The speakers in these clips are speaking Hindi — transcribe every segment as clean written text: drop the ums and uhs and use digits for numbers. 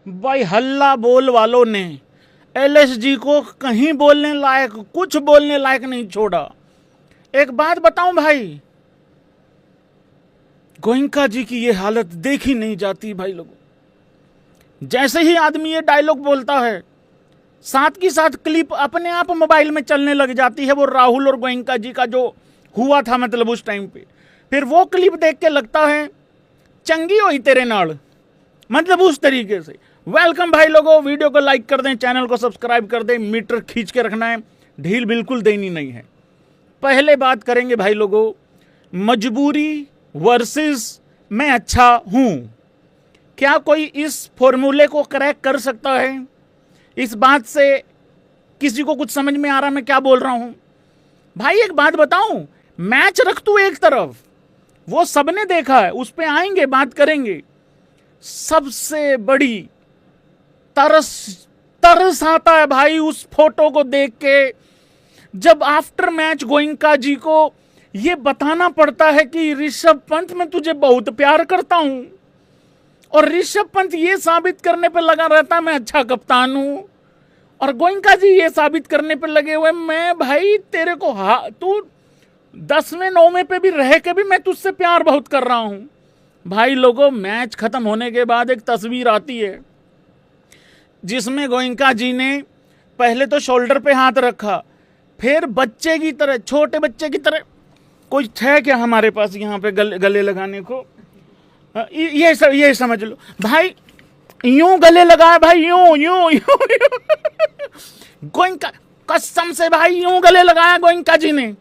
भाई हल्ला बोल वालों ने एलएसजी को कहीं बोलने लायक, कुछ बोलने लायक नहीं छोड़ा। एक बात बताऊं भाई, गोयनका जी की ये हालत देखी नहीं जाती भाई लोगों। जैसे ही आदमी ये डायलॉग बोलता है, साथ की साथ क्लिप अपने आप मोबाइल में चलने लग जाती है, वो राहुल और गोयनका जी का जो हुआ था मतलब उस टाइम पे। फिर वो क्लिप देख के लगता है चंगी हुई तेरे नाल, मतलब उस तरीके से। वेलकम भाई लोगों, वीडियो को लाइक कर दें, चैनल को सब्सक्राइब कर दें, मीटर खींच के रखना है, ढील बिल्कुल देनी नहीं है। पहले बात करेंगे भाई लोगों, मजबूरी वर्सेस मैं अच्छा हूं। क्या कोई इस फॉर्मूले को क्रैक कर सकता है? इस बात से किसी को कुछ समझ में आ रहा मैं क्या बोल रहा हूं? भाई एक बात बताऊं, मैच रख तू एक तरफ, वो सबने देखा है, उस पे आएंगे, बात करेंगे। सबसे बड़ी तरस आता है भाई उस फोटो को देख के, जब आफ्टर मैच गोयनका जी को ये बताना पड़ता है कि ऋषभ पंत, मैं तुझे बहुत प्यार करता हूं, और ऋषभ पंत ये साबित करने पे लगा रहता है मैं अच्छा कप्तान हूं, और गोयनका जी ये साबित करने पे लगे हुए मैं भाई तेरे को तू 10वें 9वें पे भी रह के भी मैं तुझसे प्यार बहुत कर रहा हूं। भाई लोगों, मैच खत्म होने के बाद एक तस्वीर आती है जिसमें गोयनका जी ने पहले तो शोल्डर पे हाथ रखा, फिर बच्चे की तरह, छोटे बच्चे की तरह, कोई है क्या हमारे पास यहाँ पे गले लगाने को, ये समझ लो भाई, यूं गले लगाया भाई, यूं यूं यूं गोयनका, कसम से भाई यूं गले लगाया गोयनका जी ने।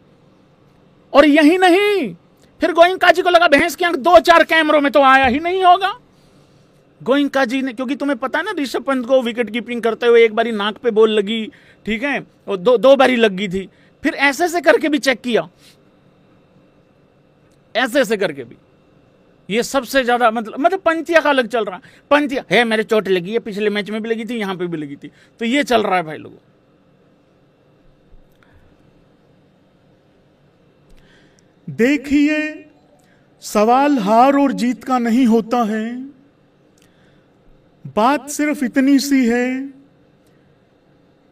और यही नहीं, फिर गोयनका जी को लगा भैंस की आंख 2-4 कैमरों में तो आया ही नहीं होगा। गोयनका जी ने, क्योंकि तुम्हें पता है ना ऋषभ पंत को विकेट कीपिंग करते हुए एक बारी नाक पे बॉल लगी, ठीक है, और दो बारी लग गई थी, फिर ऐसे से करके भी चेक किया, ऐसे से करके भी। ये सबसे ज्यादा मतलब पंतिया का अलग चल रहा है, पंतिया है मेरे चोट लगी है, पिछले मैच में भी लगी थी, यहां पे भी लगी थी, तो ये चल रहा है भाई लोगों। देखिए, सवाल हार और जीत का नहीं होता है, बात सिर्फ इतनी सी है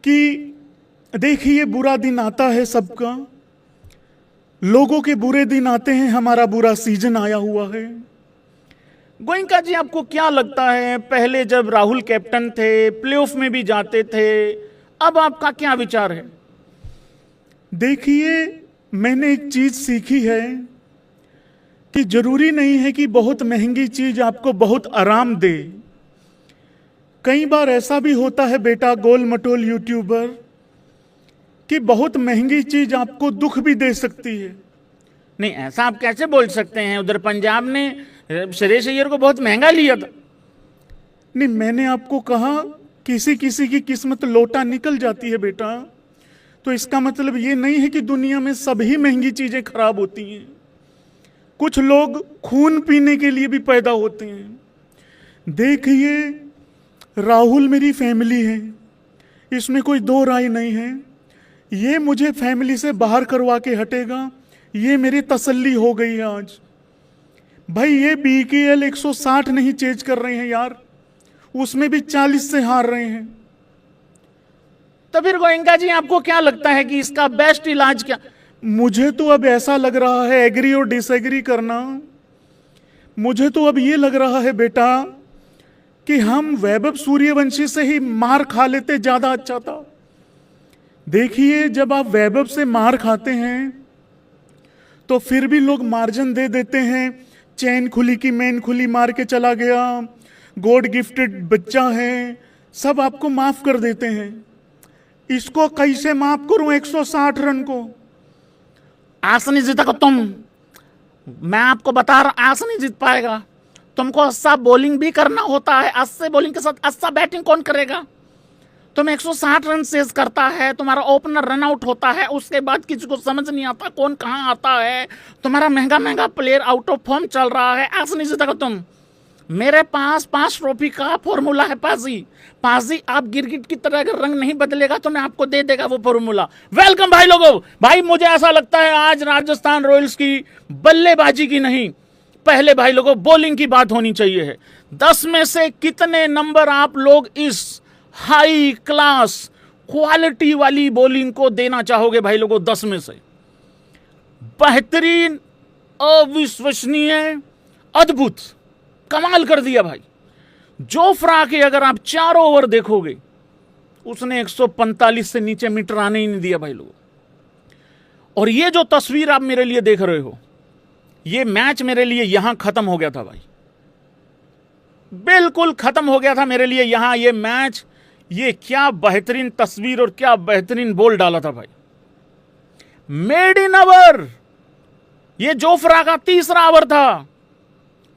कि देखिए बुरा दिन आता है सबका, लोगों के बुरे दिन आते हैं, हमारा बुरा सीजन आया हुआ है। गोयनका जी, आपको क्या लगता है, पहले जब राहुल कैप्टन थे, प्लेऑफ में भी जाते थे, अब आपका क्या विचार है? देखिए, मैंने एक चीज सीखी है कि जरूरी नहीं है कि बहुत महंगी चीज आपको बहुत आराम दे। कई बार ऐसा भी होता है बेटा गोल मटोल यूट्यूबर, कि बहुत महंगी चीज आपको दुख भी दे सकती है। नहीं, ऐसा आप कैसे बोल सकते हैं? उधर पंजाब ने श्रेयस अय्यर को बहुत महंगा लिया था। नहीं, मैंने आपको कहा किसी किसी की किस्मत लोटा निकल जाती है बेटा, तो इसका मतलब ये नहीं है कि दुनिया में सभी महंगी चीजें खराब होती हैं। कुछ लोग खून पीने के लिए भी पैदा होते हैं। देखिए, राहुल मेरी फैमिली है, इसमें कोई दो राय नहीं है। ये मुझे फैमिली से बाहर करवा के हटेगा, ये मेरी तसल्ली हो गई है आज। भाई ये BKL 160 नहीं चेज कर रहे हैं यार, उसमें भी 40 से हार रहे हैं। तो फिर गोयनका जी, आपको क्या लगता है कि इसका बेस्ट इलाज क्या? मुझे तो अब ऐसा लग रहा है, एग्री और डिसएग्री करना, मुझे तो अब ये लग रहा है बेटा कि हम वैभव सूर्यवंशी से ही मार खा लेते, ज्यादा अच्छा था। देखिए, जब आप वैभव से मार खाते हैं तो फिर भी लोग मार्जिन दे देते हैं, चैन खुली की मैन खुली मार के चला गया, गॉड गिफ्टेड बच्चा है, सब आपको माफ कर देते हैं। इसको कैसे माफ करूं 160 रन को? आज नहीं जीता तुम, मैं आपको बता रहा, आज नहीं जीत पाएगा। तुमको अच्छा बॉलिंग भी करना होता है, अच्छे बॉलिंग के साथ अच्छा बैटिंग कौन करेगा? तुम 160 रन चेज करता है, तुम्हारा ओपनर रन आउट होता है, उसके बाद किसी को समझ नहीं आता कौन कहां आता है, तुम्हारा महंगा महंगा प्लेयर आउट ऑफ फॉर्म चल रहा है, आज नहीं जीता तुम। मेरे पास 5 ट्रॉफी का फॉर्मूला है पाजी, आप गिरगिट की तरह अगर रंग नहीं बदलेगा तो मैं आपको दे देगा वो फॉर्मूला। वेलकम भाई लोगों। भाई मुझे ऐसा लगता है आज राजस्थान रॉयल्स की बल्लेबाजी की नहीं, पहले भाई लोगों बॉलिंग की बात होनी चाहिए है। 10 में से कितने नंबर आप लोग इस हाई क्लास क्वालिटी वाली बॉलिंग को देना चाहोगे भाई लोगों? 10 में से बेहतरीन, अविश्वसनीय, अद्भुत, कमाल कर दिया भाई। जोफ्रा के अगर आप 4 ओवर देखोगे, उसने 145 से नीचे मीटर आने ही नहीं दिया भाई लोगों। और ये जो तस्वीर आप मेरे लिए देख रहे हो, ये मैच मेरे लिए यहां खत्म हो गया था भाई, बिल्कुल खत्म हो गया था मेरे लिए यहां ये मैच। ये क्या बेहतरीन तस्वीर और क्या बेहतरीन बॉल डाला था भाई, मेड इन ओवर। ये जोफ्रा का तीसरा ओवर था,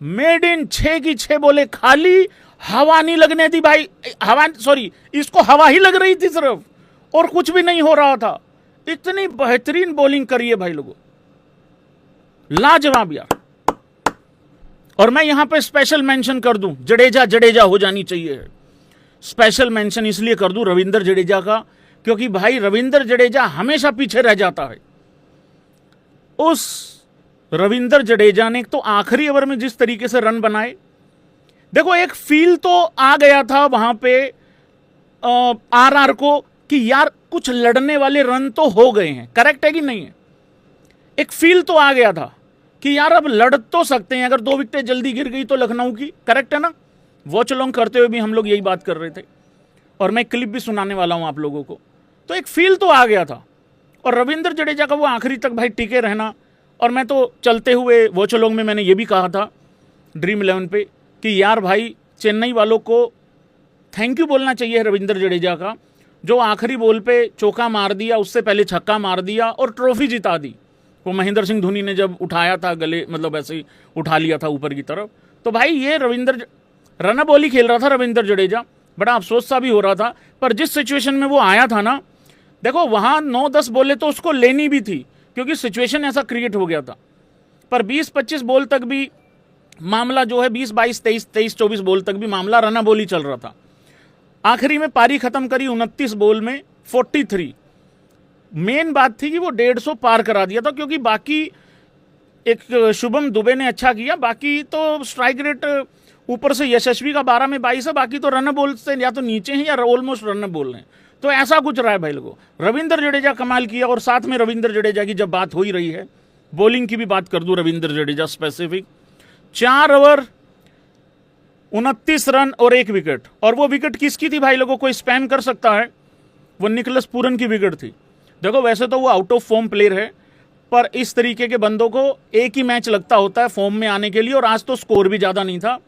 मेड इन 6 की 6 बोले खाली, हवा नहीं लगने दी भाई, इसको हवा ही लग रही थी सिर्फ, और कुछ भी नहीं हो रहा था। इतनी बेहतरीन बॉलिंग करी है भाई लोगों, लाजवाब यार। और मैं यहां पे स्पेशल मेंशन कर दूं, जडेजा हो जानी चाहिए। स्पेशल मेंशन इसलिए कर दूं रविंद्र जडेजा का, क्योंकि भाई रविंद्र जडेजा हमेशा पीछे रह जाता है। उस रविंद्र जडेजा ने तो आखिरी ओवर में जिस तरीके से रन बनाए, देखो एक फील तो आ गया था वहां पे आरआर को कि यार कुछ लड़ने वाले रन तो हो गए हैं, करेक्ट है कि नहीं है? एक फील तो आ गया था कि यार अब लड़ तो सकते हैं, अगर 2 विकेटें जल्दी गिर गई तो लखनऊ की, करेक्ट है ना? वॉच अलोंग करते हुए भी हम लोग यही बात कर रहे थे, और मैं क्लिप भी सुनाने वाला हूं आप लोगों को। तो एक फील तो आ गया था, और रविंद्र जडेजा का वो आखिरी तक भाई टिके रहना। और मैं तो चलते हुए वॉच अलोंग में मैंने ये भी कहा था ड्रीम 11 पे कि यार भाई चेन्नई वालों को थैंक यू बोलना चाहिए रविंद्र जडेजा का, जो आखिरी बॉल पे चौका मार दिया, उससे पहले छक्का मार दिया और ट्रॉफी जिता दी। वो महेंद्र सिंह धोनी ने जब उठाया था गले, मतलब ऐसे ही उठा लिया था ऊपर की तरफ। तो भाई ये रन बॉल ही खेल रहा था रविंद्र जडेजा, बड़ा अफसोस सा भी हो रहा था। पर जिस सिचुएशन में वो आया था ना, देखो वहां 9-10 बॉलें तो उसको लेनी भी थी, क्योंकि सिचुएशन ऐसा क्रिएट हो गया था। पर 20-25 बॉल तक भी मामला जो है, 20-22, 23-24 बॉल तक भी मामला रन बॉल ही चल रहा था। आखिरी में पारी खत्म करी 29 बॉल में 43। मेन बात थी कि वो 150 पार करा दिया था, क्योंकि बाकी एक शुभम दुबे ने अच्छा किया, बाकी तो स्ट्राइक रेट ऊपर से यशस्वी का 12 में 22 है, बाकी तो रन बॉल से या तो नीचे हैं या ऑलमोस्ट रन बॉल हैं। तो ऐसा कुछ रहा है भाई लोगों। रविंद्र जडेजा कमाल किया। और साथ में रविंद्र जडेजा की जब बात हो ही रही है, बॉलिंग की भी बात कर दूं, Ravindra Jadeja specific 4 over 29 run और 1 विकेट। और वो विकेट किसकी थी भाई लोगों? कोई स्पैम कर सकता है, वो निकोलस पूरन की विकेट थी। देखो वैसे तो वो आउट ऑफ फॉर्म प्लेयर है, पर इस तरीके के बंदों को एक ही मैच लगता होता है फॉर्म में आने के लिए, और आज तो स्कोर भी ज्यादा नहीं था।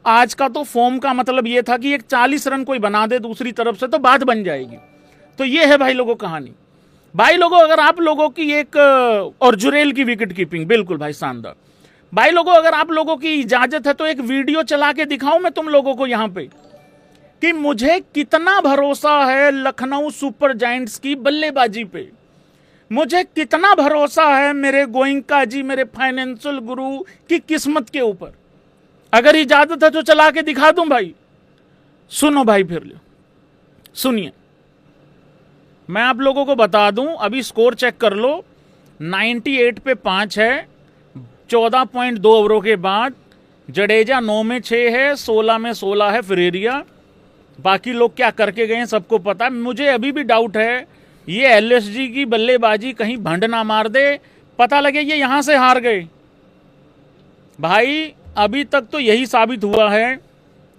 आज का तो फॉर्म का मतलब ये था कि एक 40 रन कोई बना दे दूसरी तरफ से तो बात बन जाएगी। तो ये है भाई लोगों कहानी। भाई लोगों अगर आप लोगों की एक, और जुरेल की विकेट कीपिंग बिल्कुल भाई शानदार। भाई लोगों अगर आप लोगों की इजाजत है तो एक वीडियो चला के दिखाऊं मैं तुम लोगों को यहां पे, कि मुझे कितना भरोसा है लखनऊ सुपर जायंट्स की बल्लेबाजी पे, मुझे कितना भरोसा है मेरे गोइंका जी, मेरे फाइनेंशियल गुरु की किस्मत के ऊपर। अगर इजाजत है तो चला के दिखा दूं भाई। सुनो भाई, फिर लो सुनिए, मैं आप लोगों को बता दूं, अभी स्कोर चेक कर लो, 98 पे 5 है 14.2 ओवरों के बाद। जडेजा 9 में 6 है, 16 में 16 है फ्रेरिया। बाकी लोग क्या करके गए हैं सबको पता है। मुझे अभी भी डाउट है ये एलएसजी की बल्लेबाजी कहीं भंड ना मार दे, पता लगे ये यहां से हार गए। भाई अभी तक तो यही साबित हुआ है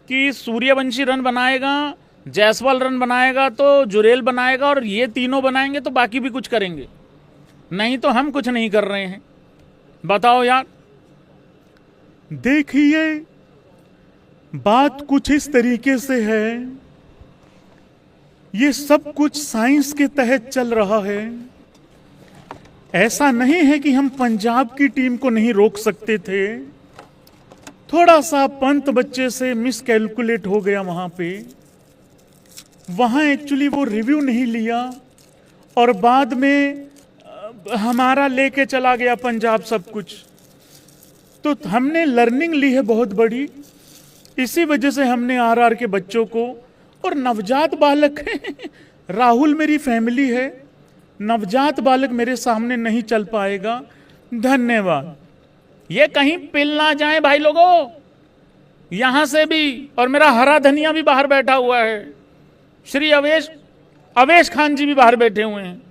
कि सूर्यवंशी रन बनाएगा, जायसवाल रन बनाएगा, तो जुरेल बनाएगा, और ये तीनों बनाएंगे तो बाकी भी कुछ करेंगे, नहीं तो हम कुछ नहीं कर रहे हैं। बताओ यार। देखिए बात कुछ इस तरीके से है, ये सब कुछ साइंस के तहत चल रहा है। ऐसा नहीं है कि हम पंजाब की टीम को नहीं रोक सकते थे, थोड़ा सा पंत बच्चे से मिसकैलकुलेट हो गया वहां एक्चुअली वो रिव्यू नहीं लिया, और बाद में हमारा लेके चला गया पंजाब सब कुछ। तो हमने लर्निंग ली है बहुत बड़ी, इसी वजह से हमने आरआर के बच्चों को, और नवजात बालक राहुल मेरी फैमिली है, नवजात बालक मेरे सामने नहीं चल पाएगा। धन्यवाद। ये कहीं पिल ना जाए भाई लोगों, यहां से भी। और मेरा हरा धनिया भी बाहर बैठा हुआ है, श्री अवेश खान जी भी बाहर बैठे हुए हैं।